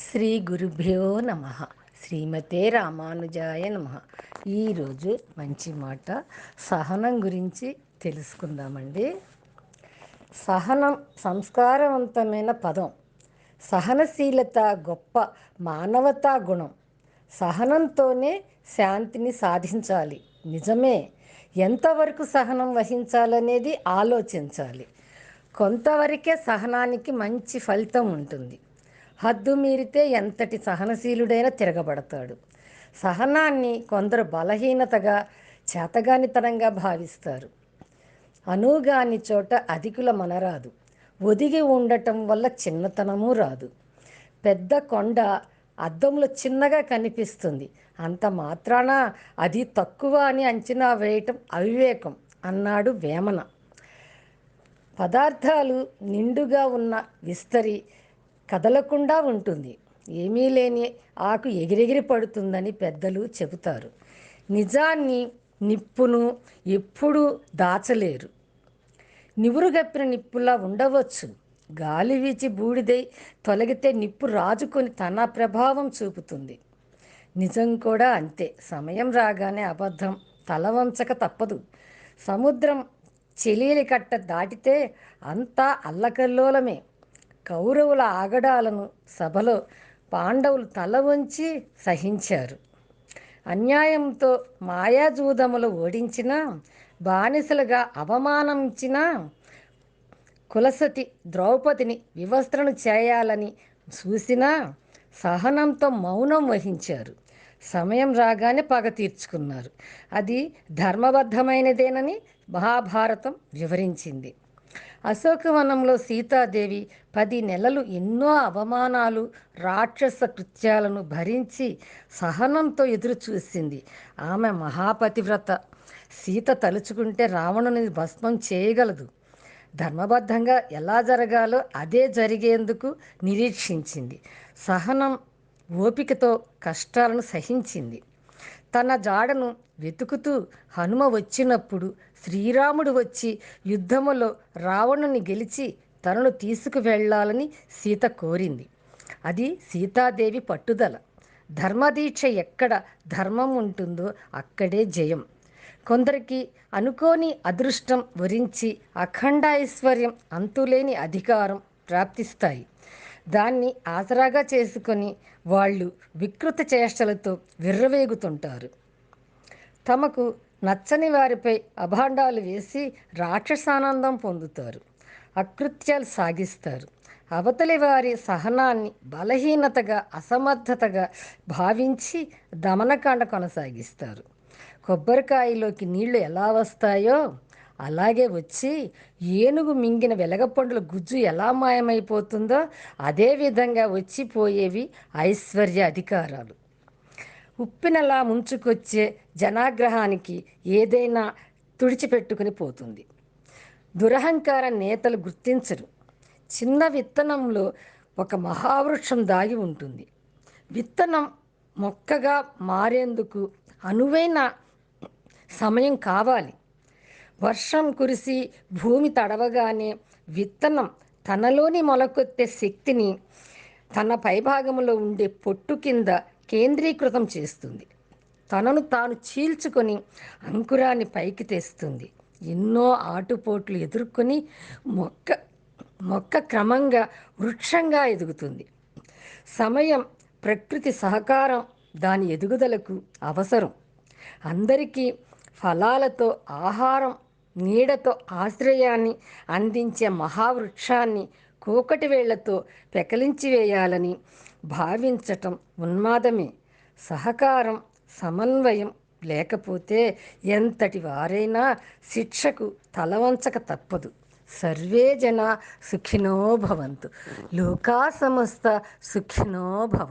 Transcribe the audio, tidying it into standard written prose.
శ్రీ గురుభ్యో నమ. శ్రీమతే రామానుజాయ నమ. ఈరోజు మంచి మాట సహనం గురించి తెలుసుకుందామండి. సహనం సంస్కారవంతమైన పదం. సహనశీలత గొప్ప మానవతా గుణం. సహనంతోనే శాంతిని సాధించాలి. నిజమే. ఎంతవరకు సహనం వహించాలనేది ఆలోచించాలి. కొంతవరకే సహనానికి మంచి ఫలితం ఉంటుంది. హద్దు మీరితే ఎంతటి సహనశీలుడైనా తిరగబడతాడు. సహనాన్ని కొందరు బలహీనతగా, చేతగానితనంగా భావిస్తారు. అనుగాని చోట అధికుల మనరాదు. ఒదిగి ఉండటం వల్ల చిన్నతనము రాదు. పెద్ద కొండ అద్దంలో చిన్నగా కనిపిస్తుంది. అంత మాత్రాన అది తక్కువ అని అంచనా వేయటం అవివేకం అన్నాడు వేమన. పదార్థాలు నిండుగా ఉన్న విస్తరి కదలకుండా ఉంటుంది. ఏమీ లేని ఆకు ఎగిరెగిరి పడుతుందని పెద్దలు చెబుతారు. నిజాన్ని, నిప్పును ఎప్పుడూ దాచలేరు. నివురుగప్పిన నిప్పులా ఉండవచ్చు. గాలి వీచి బూడిదై తొలగితే నిప్పు రాజుకొని తన ప్రభావం చూపుతుంది. నిజం కూడా అంతే. సమయం రాగానే అబద్ధం తలవంచక తప్పదు. సముద్రం చెలీలి కట్ట దాటితే అంతా అల్లకల్లోలమే. కౌరవుల ఆగడాలను సభలో పాండవులు తల వంచి సహించారు. అన్యాయంతో మాయాజూదములు ఓడించినా, బానిసలుగా అవమానించినా కులసతి ద్రౌపదిని వివస్త్రను చేయాలని చూసినా సహనంతో మౌనం వహించారు. సమయం రాగానే పగ తీర్చుకున్నారు. అది ధర్మబద్ధమైనదేనని మహాభారతం వివరించింది. అశోకవనంలో సీతాదేవి 10 నెలలు ఎన్నో అవమానాలు, రాక్షస కృత్యాలను భరించి సహనంతో ఎదురు చూసింది. ఆమె మహాపతివ్రత. సీత తలుచుకుంటే రావణుని భస్మం చేయగలదు. ధర్మబద్ధంగా ఎలా జరగాలో అదే జరిగేందుకు నిరీక్షించింది. సహనం, ఓపికతో కష్టాలను సహించింది. తన జాడను వెతుకుతూ హనుమ వచ్చినప్పుడు శ్రీరాముడు వచ్చి యుద్ధములో రావణుని గెలిచి తనను తీసుకువెళ్ళాలని సీత కోరింది. అది సీతాదేవి పట్టుదల. ధర్మదీక్ష ఎక్కడ ధర్మం ఉంటుందో అక్కడే జయం. కొందరికి అనుకోని అదృష్టం వరించి అఖండ ఐశ్వర్యం, అంతులేని అధికారం ప్రాప్తిస్తాయి. దాన్ని ఆసరాగా చేసుకొని వాళ్ళు వికృత చేష్టలతో విర్రవేగుతుంటారు. తమకు నచ్చని వారిపై అభాండాలు వేసి రాక్షసానందం పొందుతారు. అకృత్యాలు సాగిస్తారు. అవతలి వారి సహనాన్ని బలహీనతగా, అసమర్థతగా భావించి దమనకాండ కొనసాగిస్తారు. కొబ్బరికాయలోకి నీళ్లు ఎలా వస్తాయో అలాగే వచ్చి ఏనుగు మింగిన వెలగపండుల గుజ్జు ఎలా మాయమైపోతుందో అదేవిధంగా వచ్చిపోయేవి ఐశ్వర్య అధికారాలు. ఉప్పినలా ముంచుకొచ్చే జనాగ్రహానికి ఏదైనా తుడిచిపెట్టుకుని పోతుంది. దురహంకార నేతలు గుర్తించరు. చిన్న విత్తనంలో ఒక మహావృక్షం దాగి ఉంటుంది. విత్తనం మొక్కగా మారేందుకు అనువైన సమయం కావాలి. వర్షం కురిసి భూమి తడవగానే విత్తనం తనలోని మొలకొత్తే శక్తిని తన పైభాగంలో ఉండే పొట్టు కింద కేంద్రీకృతం చేస్తుంది. తనను తాను చీల్చుకొని అంకురాన్ని పైకి తెస్తుంది. ఎన్నో ఆటుపోట్లు ఎదుర్కొని మొక్క క్రమంగా వృక్షంగా ఎదుగుతుంది. సమయం, ప్రకృతి సహకారం దాని ఎదుగుదలకు అవసరం. అందరికీ ఫలాలతో ఆహారం, నీడతో ఆశ్రయాన్ని అందించే మహావృక్షాన్ని కూకటి వేళ్లతో పెకలించి వేయాలని భావించటం ఉన్మాదమే. సహకారం, సమన్వయం లేకపోతే ఎంతటి వారైనా శిక్షకు తలవంచక తప్పదు. సర్వే జనా సుఖినో భవంతు. లోకా సమస్త సుఖినో భవంతు.